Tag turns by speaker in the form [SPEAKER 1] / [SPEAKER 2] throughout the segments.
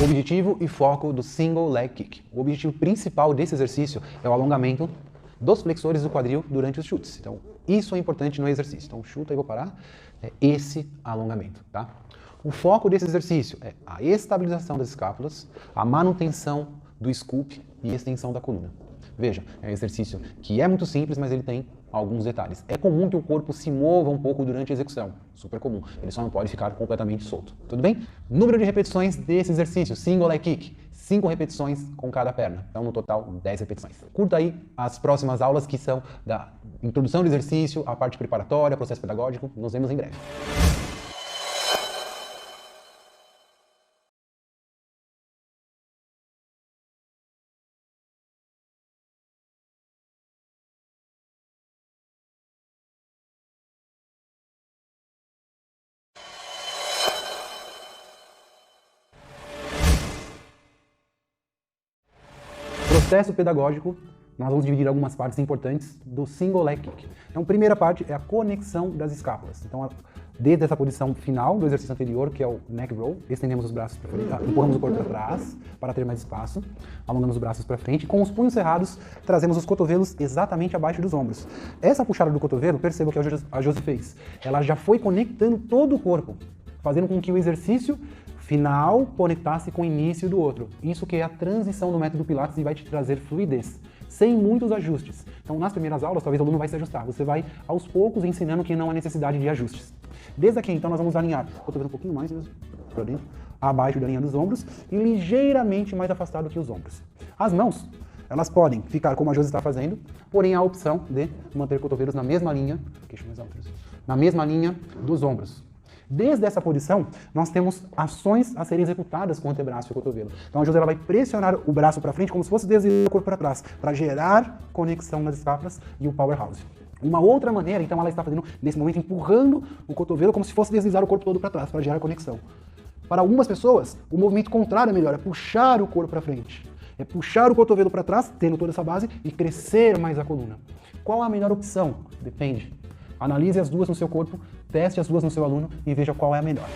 [SPEAKER 1] Objetivo e foco do Single Leg Kick. O objetivo principal desse exercício é o alongamento dos flexores do quadril durante os chutes. Então, isso é importante no exercício. Então, chuta e vou parar. É esse alongamento, tá? O foco desse exercício é a estabilização das escápulas, a manutenção do scoop e extensão da coluna. Veja, é um exercício que é muito simples, mas ele tem alguns detalhes. É comum que o corpo se mova um pouco durante a execução, super comum. Ele só não pode ficar completamente solto, tudo bem? Número de repetições desse exercício, Single Leg Kick, 5 repetições com cada perna. Então, no total, 10 repetições. Curta aí as próximas aulas que são da introdução do exercício, a parte preparatória, processo pedagógico. Nos vemos em breve. Processo pedagógico, nós vamos dividir algumas partes importantes do Single Leg Kick. Então, a primeira parte é a conexão das escápulas. Então, desde essa posição final do exercício anterior, que é o neck roll, estendemos os braços para frente, empurramos o corpo para trás para ter mais espaço, alongamos os braços para frente, com os punhos cerrados, trazemos os cotovelos exatamente abaixo dos ombros. Essa puxada do cotovelo, perceba o que a Josi fez. Ela já foi conectando todo o corpo, fazendo com que o exercício final conectasse com o início do outro. Isso que é a transição do método Pilates e vai te trazer fluidez, sem muitos ajustes. Então, nas primeiras aulas, talvez o aluno vai se ajustar. Você vai, aos poucos, ensinando que não há necessidade de ajustes. Desde aqui, então, nós vamos alinhar o cotovelo um pouquinho mais para dentro, abaixo da linha dos ombros e ligeiramente mais afastado que os ombros. As mãos, elas podem ficar como a Josi está fazendo, porém há a opção de manter cotovelos na mesma linha, na mesma linha dos ombros. Desde essa posição, nós temos ações a serem executadas com o antebraço e o cotovelo. Então a Josi vai pressionar o braço para frente como se fosse deslizar o corpo para trás, para gerar conexão nas escápulas e o powerhouse. Uma outra maneira, então, ela está fazendo, nesse momento, empurrando o cotovelo como se fosse deslizar o corpo todo para trás, para gerar conexão. Para algumas pessoas, o movimento contrário é melhor, é puxar o corpo para frente. É puxar o cotovelo para trás, tendo toda essa base, e crescer mais a coluna. Qual a melhor opção? Depende. Analise as duas no seu corpo, teste as duas no seu aluno e veja qual é a melhor.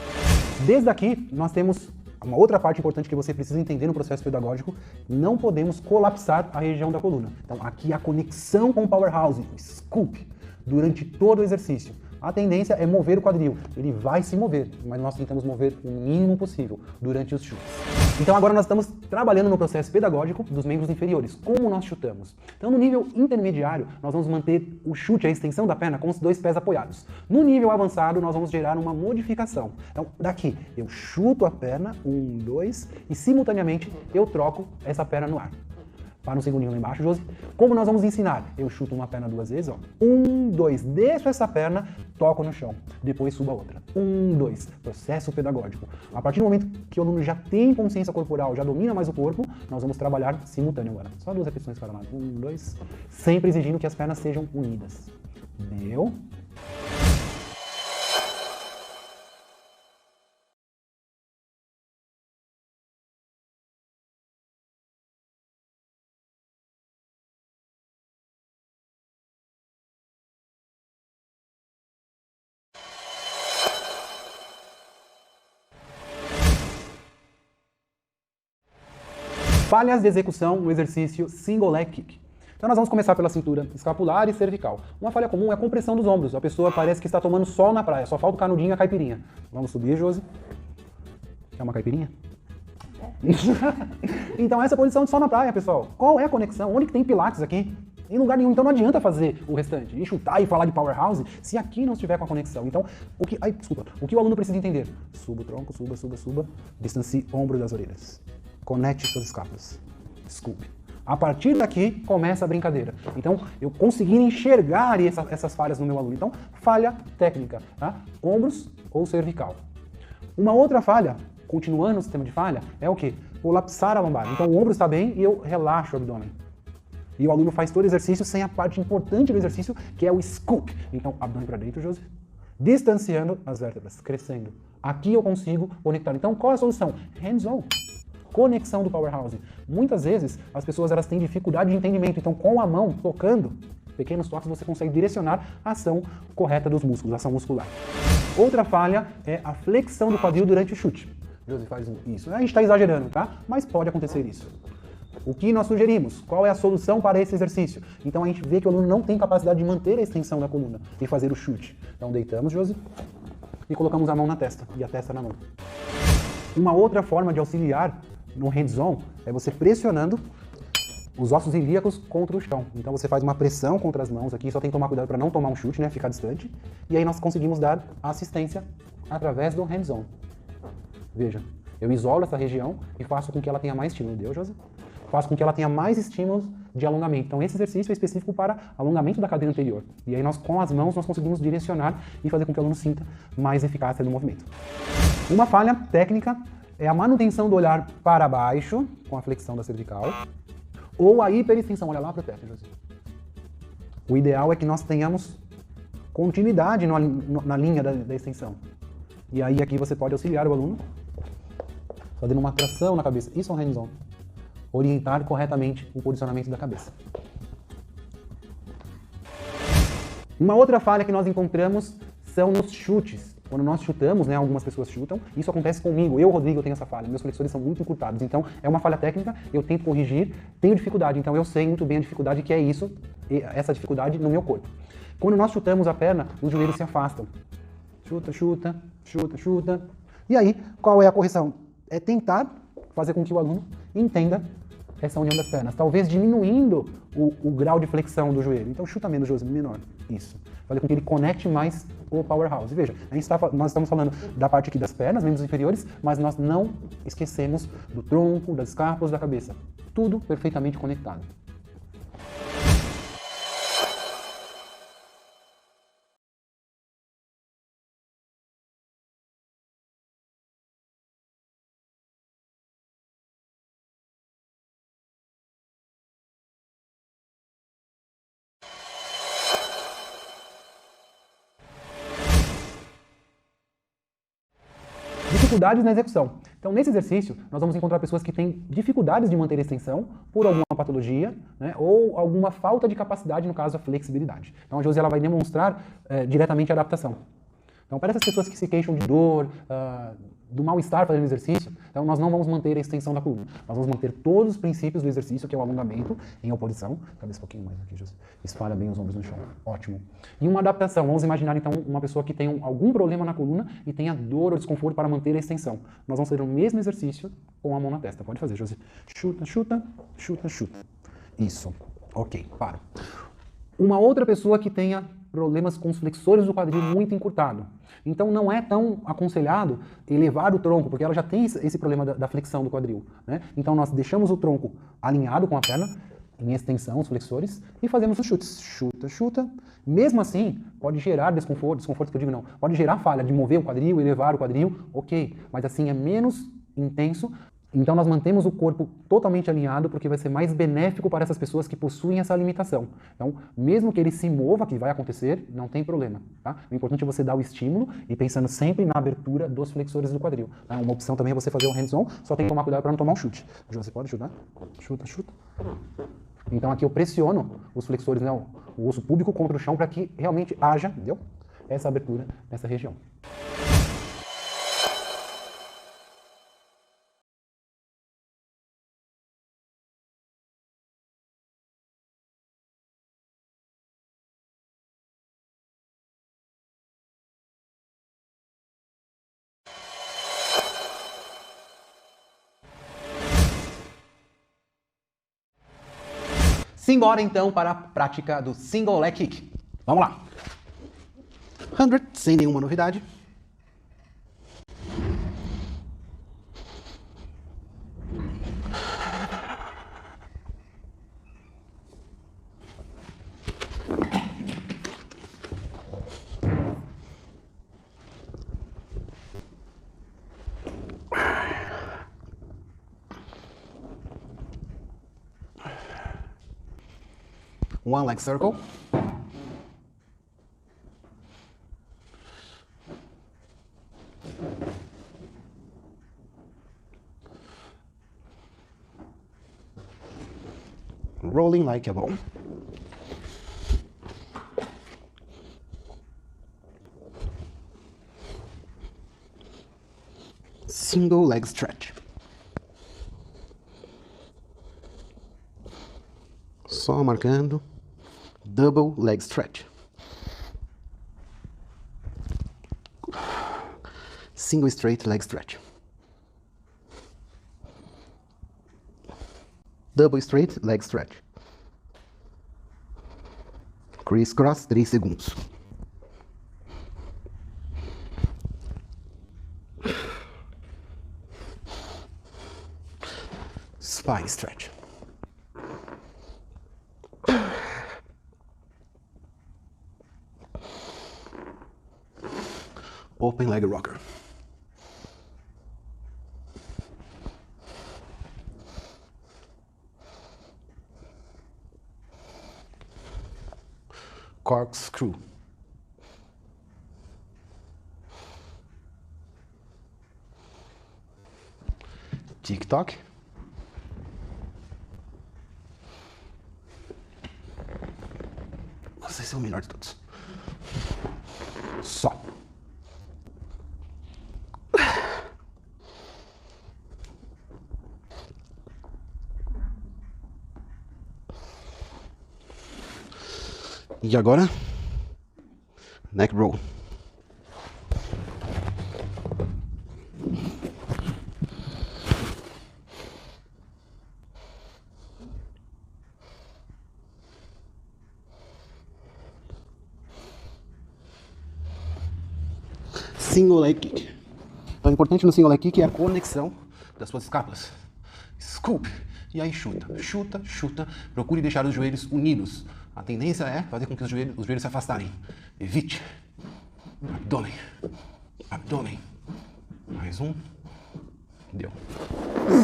[SPEAKER 1] Desde aqui, nós temos uma outra parte importante que você precisa entender no processo pedagógico. Não podemos colapsar a região da coluna. Então, aqui a conexão com o powerhouse, o scoop, durante todo o exercício. A tendência é mover o quadril. Ele vai se mover, mas nós tentamos mover o mínimo possível durante os chutes. Então agora nós estamos trabalhando no processo pedagógico dos membros inferiores, como nós chutamos. Então no nível intermediário, nós vamos manter o chute, a extensão da perna com os dois pés apoiados. No nível avançado, nós vamos gerar uma modificação. Então daqui, eu chuto a perna, 1, 2, e simultaneamente eu troco essa perna no ar. Para um segundinho lá embaixo, Josi. Como nós vamos ensinar? Eu chuto uma perna 2 vezes, ó. 1, 2, deixo essa perna, toco no chão. Depois subo a outra. 1, 2, processo pedagógico. A partir do momento que o aluno já tem consciência corporal, já domina mais o corpo, nós vamos trabalhar simultâneo agora. Só 2 repetições cada lado. 1, 2, sempre exigindo que as pernas sejam unidas. Deu? Falhas de execução no exercício Single Leg Kick. Então nós vamos começar pela cintura escapular e cervical. Uma falha comum é a compressão dos ombros. A pessoa parece que está tomando sol na praia, só falta o canudinho e a caipirinha. Vamos subir, Josi. Quer uma caipirinha? Então essa é a posição de sol na praia, pessoal. Qual é a conexão? Onde que tem pilates aqui? Em lugar nenhum. Então não adianta fazer o restante. E chutar e falar de powerhouse se aqui não estiver com a conexão. Então, o que o aluno precisa entender? Suba o tronco, suba. Distancie ombro das orelhas. Conecte suas escápulas. Scoop. A partir daqui, começa a brincadeira. Então, eu conseguir enxergar essas falhas no meu aluno. Então, falha técnica, tá? Ombros ou cervical. Uma outra falha, continuando o sistema de falha, é o quê? Colapsar a lombar. Então, o ombro está bem e eu relaxo o abdômen. E o aluno faz todo o exercício sem a parte importante do exercício, que é o scoop. Então, abdômen para dentro, Josi. Distanciando as vértebras, crescendo. Aqui eu consigo conectar. Então, qual é a solução? Hands-on. Conexão do powerhouse. Muitas vezes as pessoas elas têm dificuldade de entendimento, então com a mão tocando, pequenos toques, você consegue direcionar a ação correta dos músculos, a ação muscular. Outra falha é a flexão do quadril durante o chute. Josi, faz isso. A gente está exagerando, tá? Mas pode acontecer isso. O que nós sugerimos? Qual é a solução para esse exercício? Então a gente vê que o aluno não tem capacidade de manter a extensão da coluna e fazer o chute. Então deitamos, Josi, e colocamos a mão na testa e a testa na mão. Uma outra forma de auxiliar no hands-on é você pressionando os ossos ilíacos contra o chão. Então você faz uma pressão contra as mãos aqui, só tem que tomar cuidado para não tomar um chute, né? Ficar distante. E aí nós conseguimos dar assistência através do hands-on. Veja, eu isolo essa região e faço com que ela tenha mais estímulo. Deu, José? Faço com que ela tenha mais estímulos de alongamento. Então esse exercício é específico para alongamento da cadeira anterior. E aí nós, com as mãos, nós conseguimos direcionar e fazer com que o aluno sinta mais eficácia no movimento. Uma falha técnica é a manutenção do olhar para baixo, com a flexão da cervical, ou a hiperextensão. Olha lá para o teto, José. O ideal é que nós tenhamos continuidade na linha da extensão. E aí aqui você pode auxiliar o aluno fazendo uma tração na cabeça. Isso é um hands-on. Orientar corretamente o posicionamento da cabeça. Uma outra falha que nós encontramos são nos chutes. Quando nós chutamos, né, algumas pessoas chutam, isso acontece comigo. Eu, Rodrigo, eu tenho essa falha. Meus flexores são muito encurtados. Então, é uma falha técnica, eu tento corrigir, tenho dificuldade. Então, eu sei muito bem a dificuldade que é isso, essa dificuldade no meu corpo. Quando nós chutamos a perna, os joelhos se afastam. Chuta, chuta, chuta, chuta. E aí, qual é a correção? É tentar fazer com que o aluno entenda essa união das pernas, talvez diminuindo o grau de flexão do joelho. Então chuta menos, Josi, menor. Isso. Fazer com que ele conecte mais o powerhouse. Veja, nós estamos falando da parte aqui das pernas, membros inferiores, mas nós não esquecemos do tronco, das escápulas, da cabeça. Tudo perfeitamente conectado. Dificuldades na execução. Então, nesse exercício, nós vamos encontrar pessoas que têm dificuldades de manter a extensão por alguma patologia, né, ou alguma falta de capacidade, no caso, a flexibilidade. Então, a Josi ela vai demonstrar diretamente a adaptação. Então, para essas pessoas que se queixam de dor, do mal-estar fazendo exercício, então nós não vamos manter a extensão da coluna. Nós vamos manter todos os princípios do exercício, que é o alongamento em oposição. Cabeça um pouquinho mais aqui, Josi. Espalha bem os ombros no chão. Ótimo. E uma adaptação. Vamos imaginar, então, uma pessoa que tem algum problema na coluna e tenha dor ou desconforto para manter a extensão. Nós vamos fazer o mesmo exercício com a mão na testa. Pode fazer, Josi. Chuta, chuta, chuta, chuta. Isso. Ok, para. Uma outra pessoa que tenha problemas com os flexores do quadril muito encurtado. Então não é tão aconselhado elevar o tronco, porque ela já tem esse problema da flexão do quadril, né? Então nós deixamos o tronco alinhado com a perna, em extensão, os flexores, e fazemos os chutes. Chuta, chuta. Mesmo assim, pode gerar desconforto que eu digo não, pode gerar falha de mover o quadril, elevar o quadril, ok, mas assim é menos intenso. Então nós mantemos o corpo totalmente alinhado porque vai ser mais benéfico para essas pessoas que possuem essa limitação. Então, mesmo que ele se mova, que vai acontecer, não tem problema. Tá? O importante é você dar o estímulo e pensando sempre na abertura dos flexores do quadril. Tá? Uma opção também é você fazer um hands-on, só tem que tomar cuidado para não tomar um chute. Você pode chutar? Chuta, chuta. Então aqui eu pressiono os flexores, né, o osso púbico contra o chão para que realmente haja, entendeu? Essa abertura nessa região. Simbora então para a prática do single leg kick. Vamos lá. 100, sem nenhuma novidade. One leg circle. Rolling like a ball.
[SPEAKER 2] Single leg stretch. Só marcando. Double leg stretch. Single straight leg stretch. Double straight leg stretch. Criss-cross, 3 segundos. Spine stretch. Open leg rocker. Corkscrew. Tic-toc. Esse é o melhor de todos. Só. E agora, neck roll. Single leg kick. Então, o importante no single leg kick é a conexão das suas escápulas. Scoop. E aí chuta, chuta, chuta. Procure deixar os joelhos unidos. A tendência é fazer com que os joelhos se afastarem. Evite. Abdômen. Abdômen. Mais um. Deu.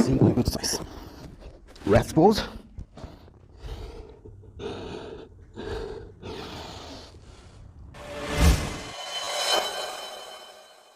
[SPEAKER 2] 5 repetições. Rest pose.